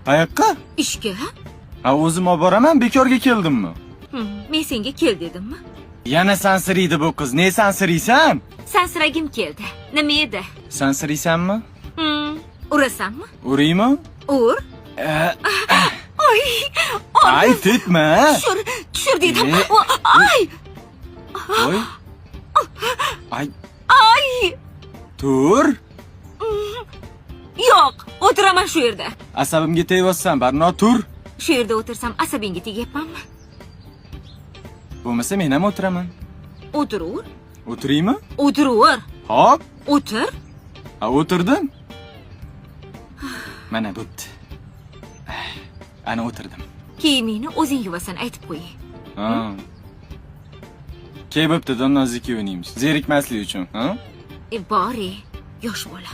Qayoqqa? Ishga? Ha, o'zim olib boraman, bekorga keldimmi? Men senga kel dedimmi? Yana sansiraydi bu qiz. Ne sansiraysan? Sansiragim keldi. Nima edi? Sansiraysanmi? Urasanmi? Uraymi? Ur. Ay, Ay, tetma. Tushir dedim. Ay. Oy. Ay, Ay. tur. Yo'q, o'tiraman shu yerda. Asabimga tegyapsan, Barno, tur. Shu yerda o'tirsam asabingga tegyapmanmi? Bo'lmasa men ham o'tiraman. O'tiravur. O'tiraymi? O'tiravur. Hop. O'tir. Ha, o'tirdim. Mana bo'pti. Ana o'tirdim. Kiyimingni o'zing yuvasan, aytib qo'ying. Ha. Ke bo'pti, donnozlik o'ynaymiz. Zerikmaslik uchun, ha? Bori, yosh bola.